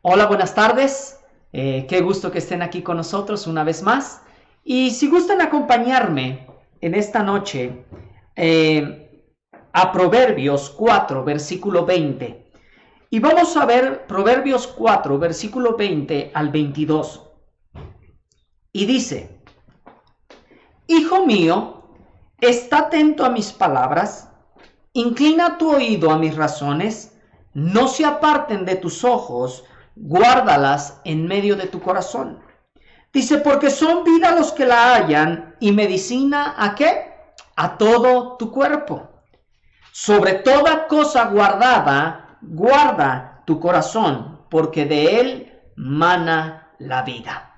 Hola, buenas tardes. Qué gusto que estén aquí con nosotros una vez más. Y si gustan acompañarme en esta noche a Proverbios 4, versículo 20. Y vamos a ver Proverbios 4, versículo 20 al 22. Y dice: Hijo mío, está atento a mis palabras, inclina tu oído a mis razones, no se aparten de tus ojos, guárdalas en medio de tu corazón. Dice, porque son vida los que la hallan y medicina ¿a qué? A todo tu cuerpo. Sobre toda cosa guardada, guarda tu corazón, porque de él mana la vida.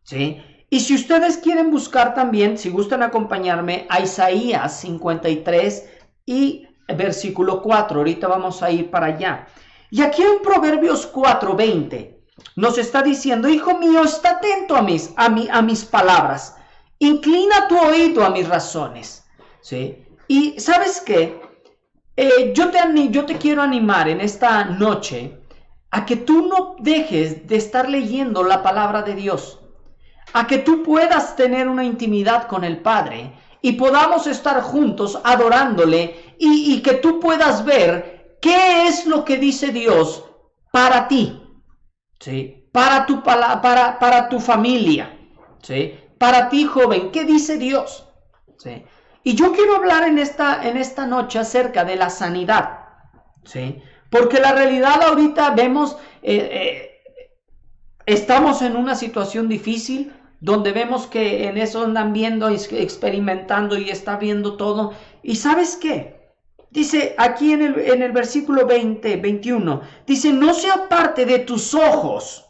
¿Sí? Y si ustedes quieren buscar también, si gustan acompañarme, a Isaías 53 y versículo 4. Ahorita vamos a ir para allá. Y aquí en Proverbios 4:20 nos está diciendo: Hijo mío, está atento a mis palabras. Inclina tu oído a mis razones. ¿Sí? Y ¿sabes qué? Yo te quiero animar en esta noche a que tú no dejes de estar leyendo la palabra de Dios, a que tú puedas tener una intimidad con el Padre y podamos estar juntos adorándole y que tú puedas ver qué es lo que dice Dios para ti, ¿sí? Para tu familia, ¿sí? Para ti, joven, ¿qué dice Dios? ¿Sí? Y yo quiero hablar en esta noche acerca de la sanidad, ¿sí? Porque la realidad ahorita vemos, estamos en una situación difícil, donde vemos que en eso andan viendo, experimentando y está viendo todo. ¿Y sabes qué? Dice aquí en el versículo 21, dice: no se aparte de tus ojos,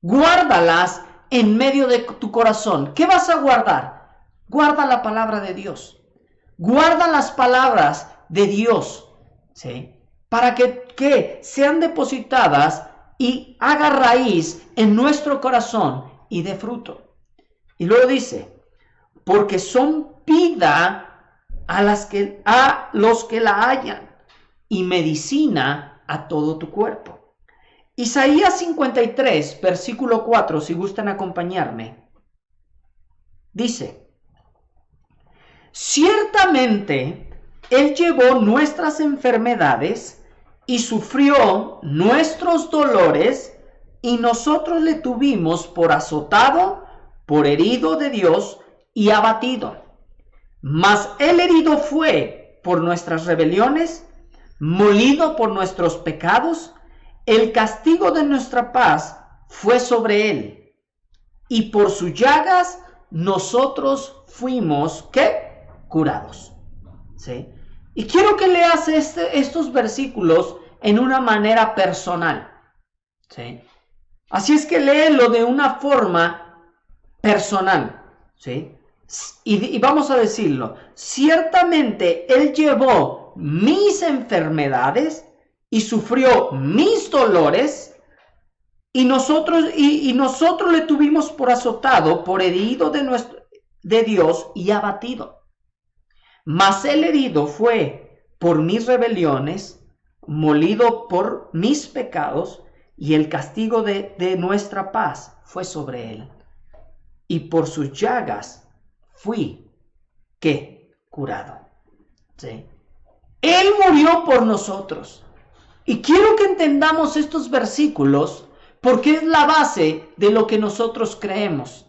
guárdalas en medio de tu corazón. ¿Qué vas a guardar? Guarda la palabra de Dios. Guarda las palabras de Dios, ¿sí? Para que sean depositadas y haga raíz en nuestro corazón y dé fruto. Y luego dice: porque son vida a los que la hallan y medicina a todo tu cuerpo. Isaías 53, versículo 4, si gustan acompañarme, dice: ciertamente Él llevó nuestras enfermedades y sufrió nuestros dolores, y nosotros le tuvimos por azotado, por herido de Dios y abatido. Mas Él herido fue por nuestras rebeliones, molido por nuestros pecados. El castigo de nuestra paz fue sobre Él, y por sus llagas nosotros fuimos, ¿qué? Curados. ¿Sí? Y quiero que leas estos versículos en una manera personal. ¿Sí? Así es que léelo de una forma personal, ¿sí? Y vamos a decirlo: ciertamente Él llevó mis enfermedades y sufrió mis dolores, y nosotros le tuvimos por azotado, por herido de Dios y abatido. Mas Él herido fue por mis rebeliones, molido por mis pecados, y el castigo de nuestra paz fue sobre Él. Y por sus llagas fui, ¿qué? Curado. ¿Sí? Él murió por nosotros. Y quiero que entendamos estos versículos, porque es la base de lo que nosotros creemos.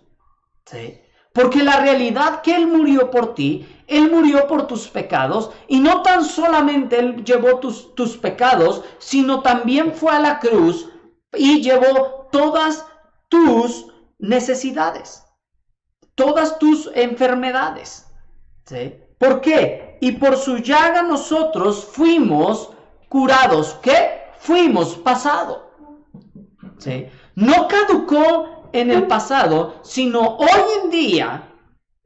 ¿Sí? Porque la realidad que Él murió por ti, Él murió por tus pecados, y no tan solamente Él llevó tus pecados, sino también fue a la cruz y llevó todas tus necesidades, todas tus enfermedades. ¿Sí? ¿Por qué? Y por su llaga nosotros fuimos curados. ¿Qué? Fuimos pasado. ¿Sí? No caducó en el pasado, sino hoy en día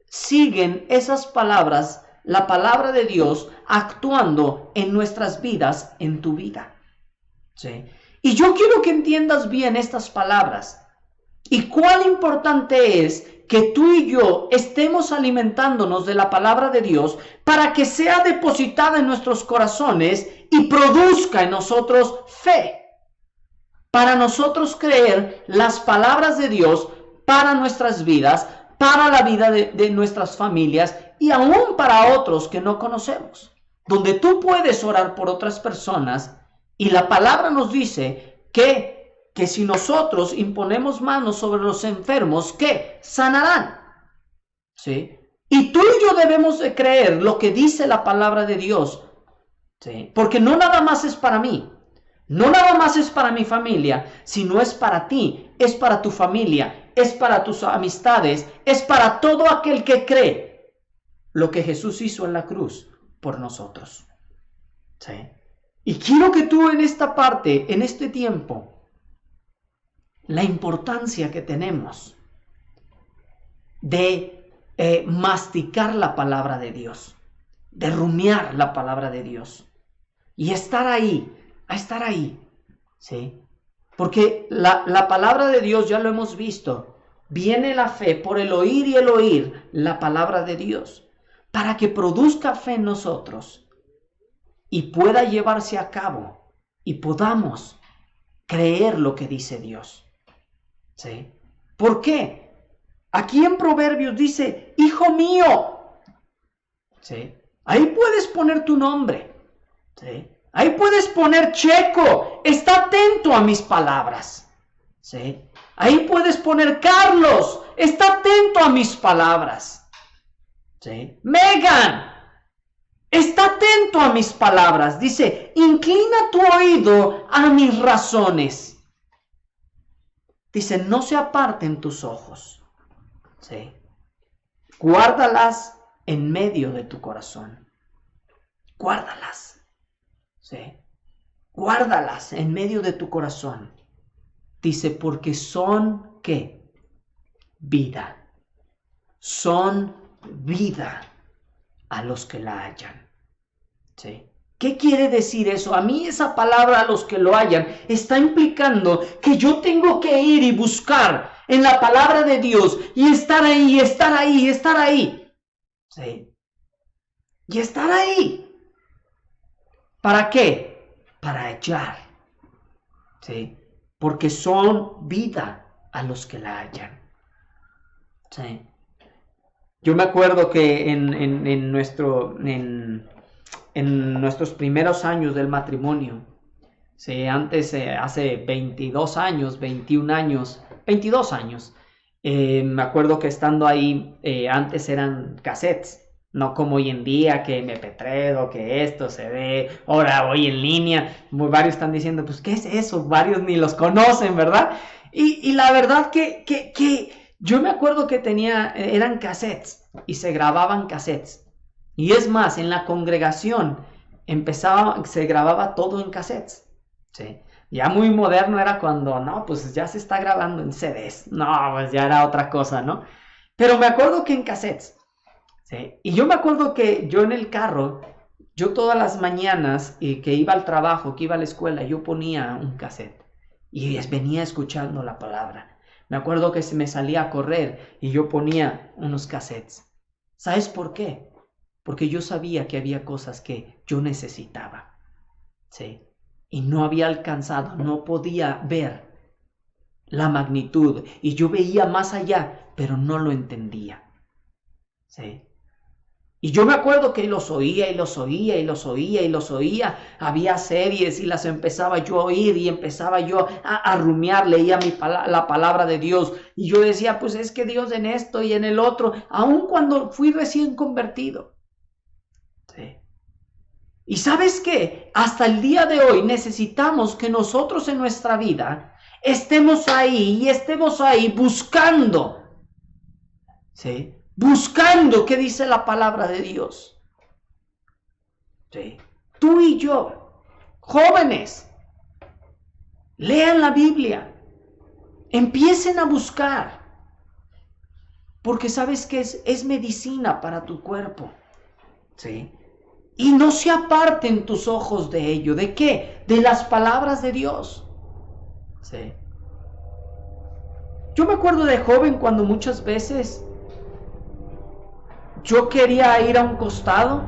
siguen esas palabras, la palabra de Dios actuando en nuestras vidas, en tu vida. ¿Sí? Y yo quiero que entiendas bien estas palabras y cuán importante es que tú y yo estemos alimentándonos de la palabra de Dios para que sea depositada en nuestros corazones y produzca en nosotros fe. para nosotros creer las palabras de Dios para nuestras vidas, para la vida de nuestras familias y aún para otros que no conocemos. Donde tú puedes orar por otras personas y la palabra nos dice que si nosotros imponemos manos sobre los enfermos, ¿qué? Sanarán. ¿Sí? Y tú y yo debemos de creer lo que dice la palabra de Dios. ¿Sí? Porque no nada más es para mí. No nada más es para mi familia, sino es para ti, es para tu familia, es para tus amistades, es para todo aquel que cree lo que Jesús hizo en la cruz por nosotros. ¿Sí? Y quiero que tú en esta parte, en este tiempo, la importancia que tenemos de masticar la palabra de Dios, de rumiar la palabra de Dios y estar ahí, ¿sí? Porque la palabra de Dios, ya lo hemos visto, viene la fe por el oír y el oír la palabra de Dios, para que produzca fe en nosotros y pueda llevarse a cabo y podamos creer lo que dice Dios. ¿Sí? ¿Por qué? Aquí en Proverbios dice, hijo mío. ¿Sí? Ahí puedes poner tu nombre. ¿Sí? Ahí puedes poner Checo, está atento a mis palabras. ¿Sí? Ahí puedes poner Carlos, está atento a mis palabras. ¿Sí? Megan, está atento a mis palabras. Dice, inclina tu oído a mis razones. Dice, no se aparten tus ojos. ¿Sí? Guárdalas en medio de tu corazón. Guárdalas. ¿Sí? Guárdalas en medio de tu corazón. Dice, porque son, ¿qué? Vida. Son vida a los que la hallan. ¿Sí? ¿Qué quiere decir eso? A mí esa palabra, a los que lo hallan, está implicando que yo tengo que ir y buscar en la palabra de Dios y estar ahí, estar ahí, estar ahí. ¿Sí? Y estar ahí. ¿Para qué? Para hallar. ¿Sí? Porque son vida a los que la hallan. ¿Sí? Yo me acuerdo que en nuestros primeros años del matrimonio, ¿sí? Antes, hace 22 años, 21 años, 22 años, me acuerdo que estando ahí, antes eran cassettes. No como hoy en día que MP3 o que esto se ve ahora hoy en línea. Varios están diciendo, pues, ¿qué es eso? Varios ni los conocen, ¿verdad? Y la verdad que yo me acuerdo que eran cassettes y se grababan cassettes. Y es más, en la congregación se grababa todo en cassettes. ¿Sí? Ya muy moderno era cuando, no, pues ya se está grabando en CDs. No, pues ya era otra cosa, ¿no? Pero me acuerdo que en cassettes. ¿Sí? Y yo me acuerdo que yo en el carro, yo todas las mañanas que iba al trabajo, que iba a la escuela, yo ponía un cassette y venía escuchando la palabra. Me acuerdo que me salía a correr y yo ponía unos cassettes. ¿Sabes por qué? Porque yo sabía que había cosas que yo necesitaba. ¿Sí? Y no había alcanzado, no podía ver la magnitud. Y yo veía más allá, pero no lo entendía. ¿Sí? Y yo me acuerdo que los oía y los oía y los oía y los oía. Había series y las empezaba yo a oír y empezaba yo a rumiar, leía la palabra de Dios. Y yo decía, pues es que Dios en esto y en el otro, aun cuando fui recién convertido. ¿Sí? Y ¿sabes qué? Hasta el día de hoy necesitamos que nosotros en nuestra vida estemos ahí buscando. ¿Sí? Buscando qué dice la palabra de Dios. ¿Sí? Tú y yo, jóvenes, lean la Biblia, empiecen a buscar, porque sabes que es medicina para tu cuerpo. ¿Sí? Y no se aparten tus ojos de ello. ¿De qué? De las palabras de Dios. ¿Sí? Yo me acuerdo de joven cuando muchas veces yo quería ir a un costado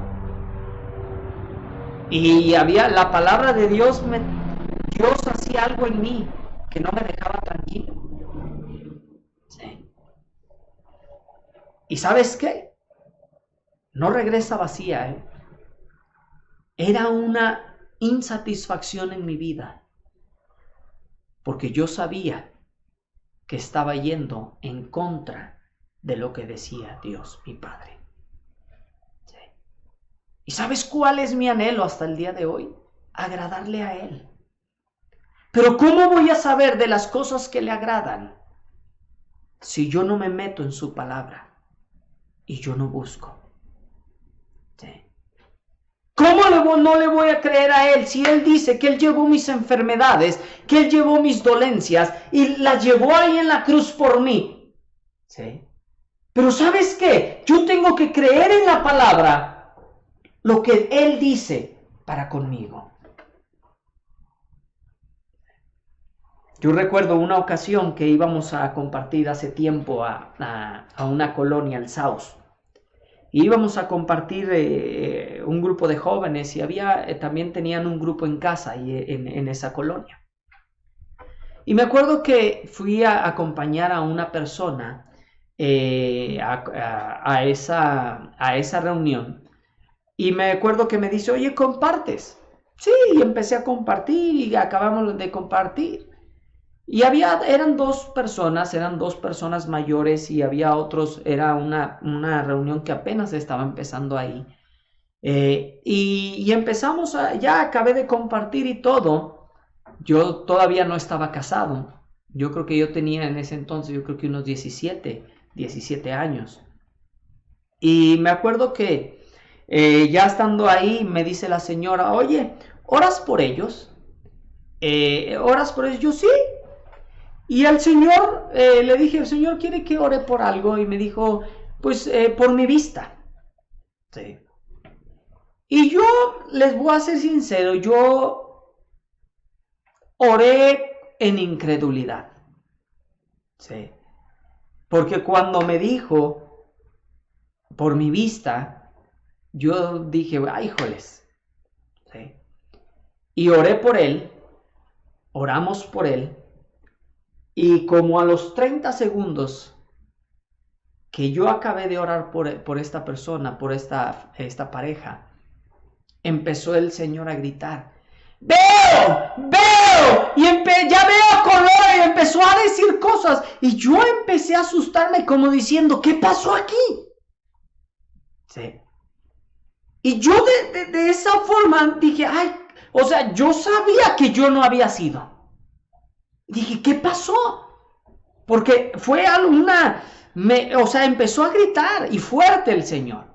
y había la palabra de Dios, Dios hacía algo en mí que no me dejaba tranquilo. Sí. ¿Y sabes qué? No regresa vacía, ¿eh? Era una insatisfacción en mi vida, porque yo sabía que estaba yendo en contra de lo que decía Dios, mi Padre. Sí. ¿Y sabes cuál es mi anhelo hasta el día de hoy? Agradarle a Él. Pero ¿cómo voy a saber de las cosas que le agradan si yo no me meto en su palabra y yo no busco? ¿Sí? ¿Cómo no le voy a creer a Él si Él dice que Él llevó mis enfermedades, que Él llevó mis dolencias y las llevó ahí en la cruz por mí? ¿Sí? Pero ¿sabes qué? Yo tengo que creer en la palabra, lo que Él dice para conmigo. Yo recuerdo una ocasión que íbamos a compartir hace tiempo a una colonia, el Saus. Íbamos a compartir un grupo de jóvenes y también tenían un grupo en casa en esa colonia. Y me acuerdo que fui a acompañar a una persona a esa reunión. Y me acuerdo que me dice, oye, ¿compartes? Sí, y empecé a compartir y acabamos de compartir. Y eran dos personas mayores y había otros, era una reunión que apenas estaba empezando ahí. Y empezamos, ya acabé de compartir y todo. Yo todavía no estaba casado. Yo creo que yo tenía en ese entonces, yo creo que unos 17 años. Y me acuerdo que ya estando ahí me dice la señora, oye, ¿oras por ellos? ¿Oras por ellos? Yo sí. Y al Señor, le dije, el Señor quiere que ore por algo. Y me dijo, pues por mi vista. Sí. Y yo les voy a ser sincero, yo oré en incredulidad. Sí. Porque cuando me dijo por mi vista, yo dije, ay, híjoles. Sí. Y oré por él, oramos por él. Y como a los 30 segundos que yo acabé de orar por esta persona, por esta pareja, empezó el Señor a gritar, ¡veo! ¡Veo! Y ya veo color y empezó a decir cosas. Y yo empecé a asustarme como diciendo, ¿qué pasó aquí? Sí. Y yo de esa forma dije, ay, o sea, yo sabía que yo no había sido. Dije, ¿qué pasó? Porque fue empezó a gritar y fuerte el Señor.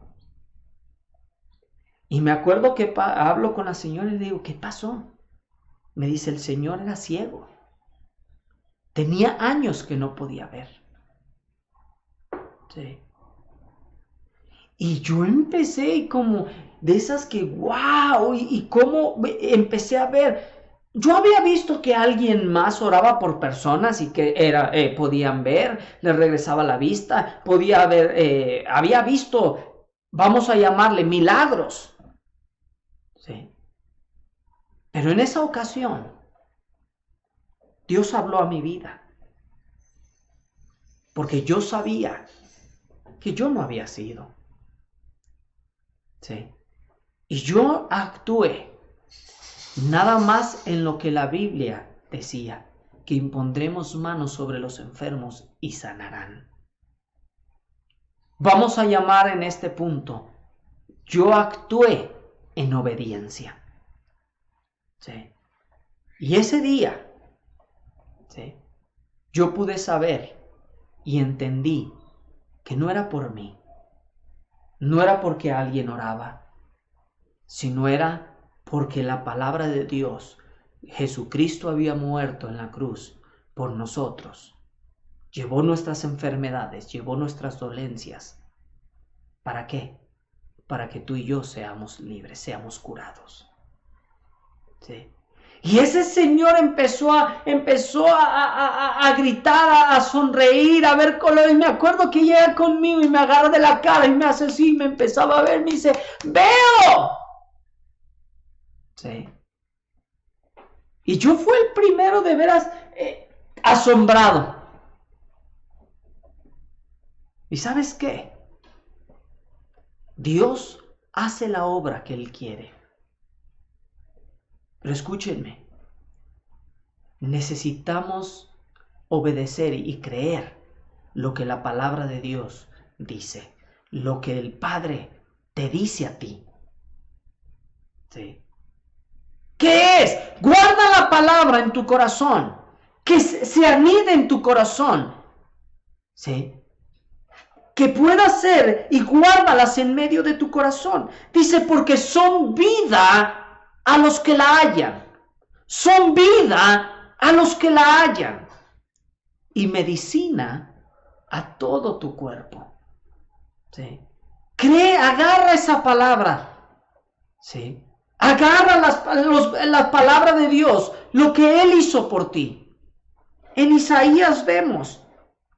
Y me acuerdo que hablo con la señora y le digo, ¿qué pasó? Me dice, el Señor era ciego. Tenía años que no podía ver. Sí. Y yo empecé como de esas que, wow, y cómo empecé a ver. Yo había visto que alguien más oraba por personas y que podían ver, les regresaba la vista, había visto, vamos a llamarle milagros. Sí. Pero en esa ocasión, Dios habló a mi vida, porque yo sabía que yo no había sido. Sí. Y yo actué nada más en lo que la Biblia decía, que impondremos manos sobre los enfermos y sanarán. Vamos a llamar en este punto, yo actué en obediencia. ¿Sí? Y ese día, ¿sí?, yo pude saber y entendí que no era por mí, no era porque alguien oraba, sino era porque la palabra de Dios, Jesucristo había muerto en la cruz por nosotros, llevó nuestras enfermedades, llevó nuestras dolencias. ¿Para qué? Para que tú y yo seamos libres, seamos curados. ¿Sí? Y ese señor empezó a gritar, a sonreír, a ver colores. Me acuerdo que llega conmigo y me agarra de la cara y me hace así, me empezaba a ver, me dice, ¡veo! Sí. Y yo fui el primero de veras, asombrado. ¿Y sabes qué? Dios hace la obra que Él quiere. Pero escúchenme, necesitamos obedecer y creer lo que la palabra de Dios dice, lo que el Padre te dice a ti. ¿Sí? ¿Qué es? Guarda la palabra en tu corazón, que se anide en tu corazón. ¿Sí? Que pueda ser y guárdalas en medio de tu corazón. Dice, porque son vida a los que la hallan. Son vida a los que la hallan. Y medicina a todo tu cuerpo. ¿Sí? Agarra esa palabra. ¿Sí? Agarra la palabra de Dios, lo que Él hizo por ti. En Isaías vemos,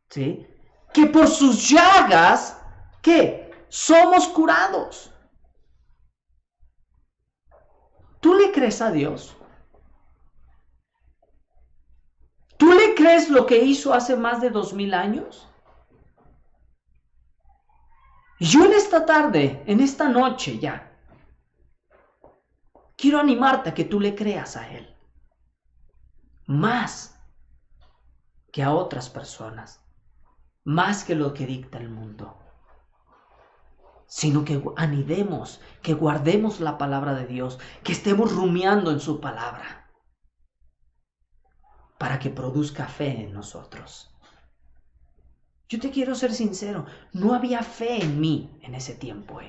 ¿sí?, que por sus llagas, ¿qué? Somos curados. ¿Tú le crees a Dios? ¿Tú le crees lo que hizo hace más de 2000 años? Yo en esta tarde, en esta noche ya, quiero animarte a que tú le creas a Él. Más que a otras personas. Más que lo que dicta el mundo. Sino que anidemos, que guardemos la palabra de Dios, que estemos rumiando en su palabra, para que produzca fe en nosotros. Yo te quiero ser sincero, no había fe en mí en ese tiempo.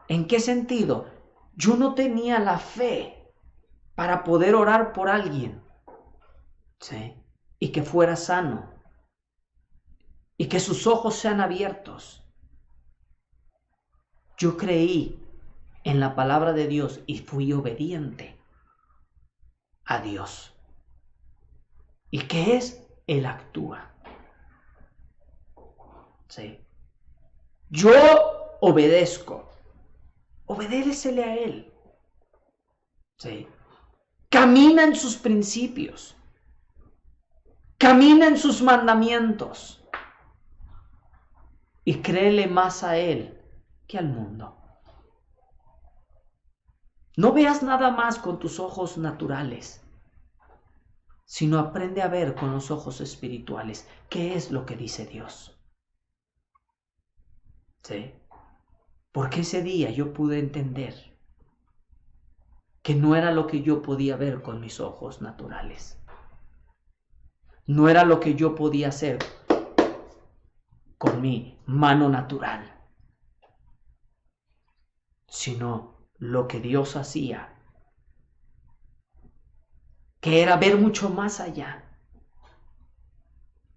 ¿En qué sentido? Yo no tenía la fe para poder orar por alguien, ¿sí?, y que fuera sano, y que sus ojos sean abiertos. Yo creí en la palabra de Dios y fui obediente a Dios. ¿Y qué es? Él actúa. ¿Sí? Yo obedezco. Obedécele a Él. ¿Sí? Camina en sus principios. Camina en sus mandamientos. Y créele más a Él que al mundo. No veas nada más con tus ojos naturales, sino aprende a ver con los ojos espirituales qué es lo que dice Dios. ¿Sí? Porque ese día yo pude entender que no era lo que yo podía ver con mis ojos naturales. No era lo que yo podía hacer con mi mano natural, sino lo que Dios hacía, que era ver mucho más allá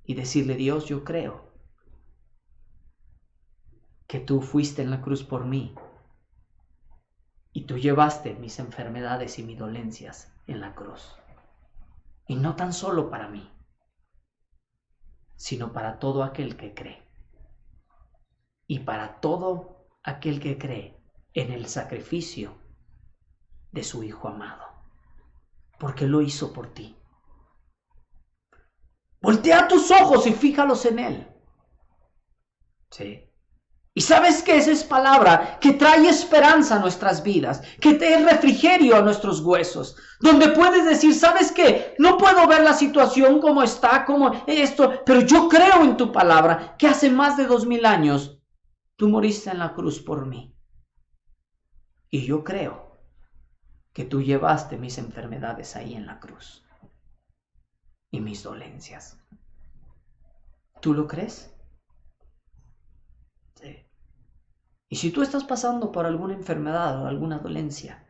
y decirle: Dios, yo creo que tú fuiste en la cruz por mí y tú llevaste mis enfermedades y mis dolencias en la cruz. Y no tan solo para mí, sino para todo aquel que cree. Y para todo aquel que cree en el sacrificio de su Hijo amado. Porque lo hizo por ti. Voltea tus ojos y fíjalos en Él. ¿Sí? Y sabes que esa es palabra que trae esperanza a nuestras vidas, que te es refrigerio a nuestros huesos, donde puedes decir: ¿sabes qué? No puedo ver la situación como está, como esto, pero yo creo en tu palabra, que hace más de 2000 años tú moriste en la cruz por mí. Y yo creo que tú llevaste mis enfermedades ahí en la cruz y mis dolencias. ¿Tú lo crees? Sí. Y si tú estás pasando por alguna enfermedad o alguna dolencia,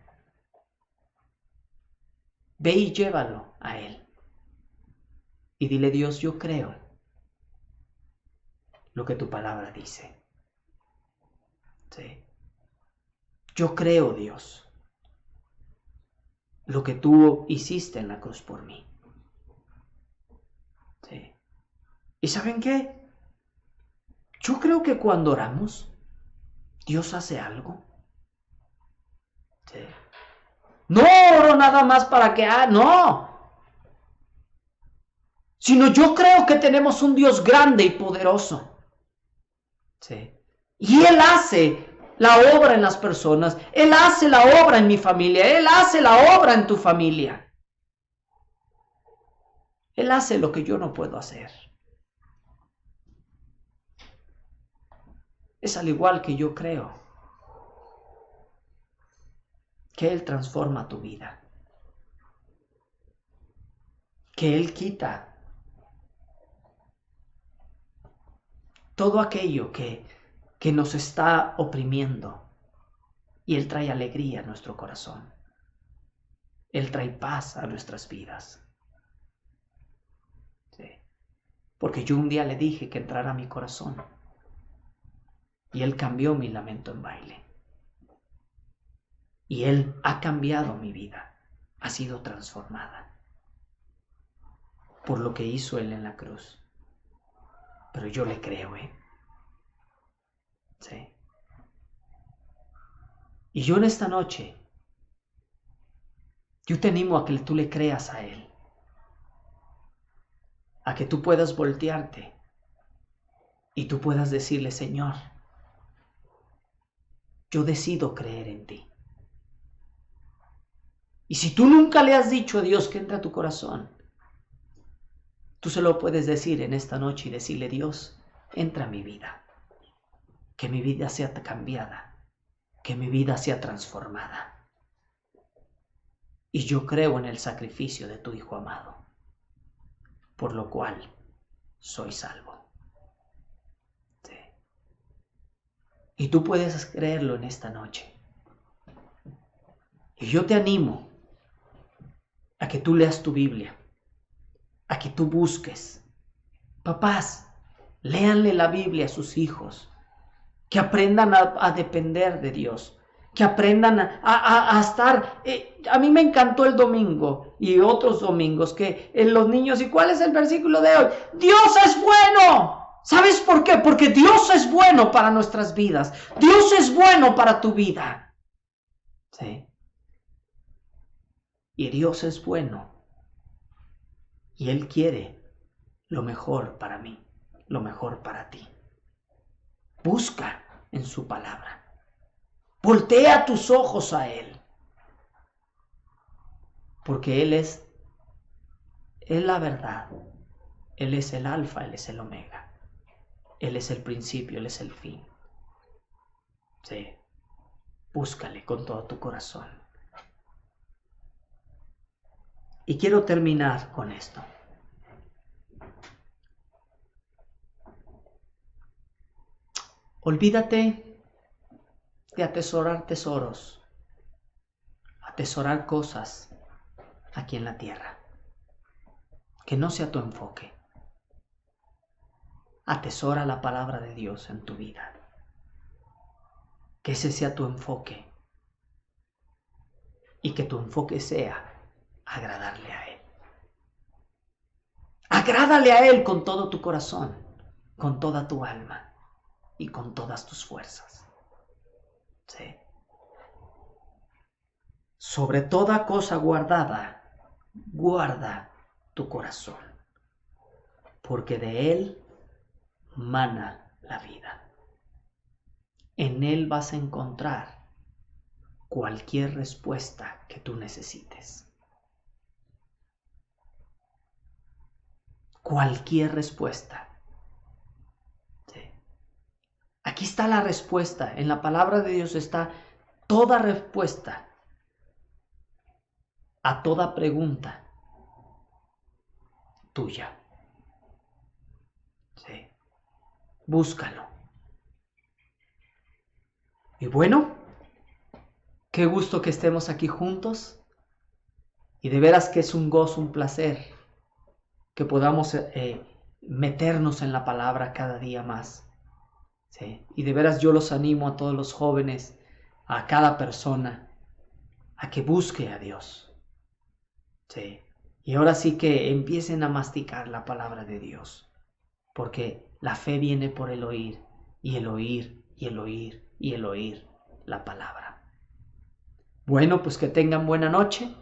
ve y llévalo a Él. Y dile: Dios, yo creo lo que tu palabra dice. Sí. Yo creo, Dios, lo que tú hiciste en la cruz por mí. Sí. ¿Y saben qué? Yo creo que cuando oramos, Dios hace algo. Sí. No oro nada más para que, no. sino yo creo que tenemos un Dios grande y poderoso. ¿Sí? Y Él hace la obra en las personas, Él hace la obra en mi familia, Él hace la obra en tu familia. Él hace lo que yo no puedo hacer. Es al igual que yo creo que Él transforma tu vida, que Él quita todo aquello que nos está oprimiendo y Él trae alegría a nuestro corazón. Él trae paz a nuestras vidas. Sí. Porque yo un día le dije que entrara a mi corazón y Él cambió mi lamento en baile. Y Él ha cambiado mi vida, ha sido transformada por lo que hizo Él en la cruz. Pero yo le creo, Sí. Y yo en esta noche, yo te animo a que tú le creas a Él, a que tú puedas voltearte y tú puedas decirle, Señor, yo decido creer en ti. Y si tú nunca le has dicho a Dios que entre a tu corazón, tú se lo puedes decir en esta noche y decirle, Dios, entra a mi vida, que mi vida sea cambiada, que mi vida sea transformada. Y yo creo en el sacrificio de tu Hijo amado, por lo cual soy salvo. Sí. Y tú puedes creerlo en esta noche. Y yo te animo a que tú leas tu Biblia, a que tú busques. Papás, léanle la Biblia a sus hijos, que aprendan a depender de Dios, que aprendan a estar. A mí me encantó el domingo y otros domingos que en los niños, ¿y cuál es el versículo de hoy? Dios es bueno. ¿Sabes por qué? Porque Dios es bueno para nuestras vidas. Dios es bueno para tu vida. ¿Sí? Y Dios es bueno. Y Él quiere lo mejor para mí, lo mejor para ti. Busca en su palabra. Voltea tus ojos a Él. Porque Él es la verdad. Él es el alfa, Él es el omega. Él es el principio, Él es el fin. Sí. Búscale con todo tu corazón. Y quiero terminar con esto. Olvídate de atesorar tesoros, atesorar cosas aquí en la tierra. Que no sea tu enfoque. Atesora la palabra de Dios en tu vida. Que ese sea tu enfoque. Y que tu enfoque sea agradarle a Él. Agrádale a Él con todo tu corazón, con toda tu alma y con todas tus fuerzas. ¿Sí? Sobre toda cosa guardada, guarda tu corazón, porque de Él mana la vida. En Él vas a encontrar cualquier respuesta que tú necesites. Cualquier respuesta. Sí. Aquí está la respuesta. En la palabra de Dios está toda respuesta a toda pregunta tuya. Sí. Búscalo. Y bueno, qué gusto que estemos aquí juntos. Y de veras que es un gozo, un placer que podamos meternos en la palabra cada día más. ¿Sí? Y de veras yo los animo a todos los jóvenes, a cada persona, a que busque a Dios. ¿Sí? Y ahora sí que empiecen a masticar la palabra de Dios, porque la fe viene por el oír, y el oír, y el oír, y el oír la palabra. Bueno, pues que tengan buena noche.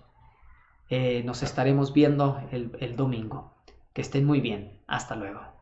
Nos estaremos viendo el domingo. Que estén muy bien. Hasta luego.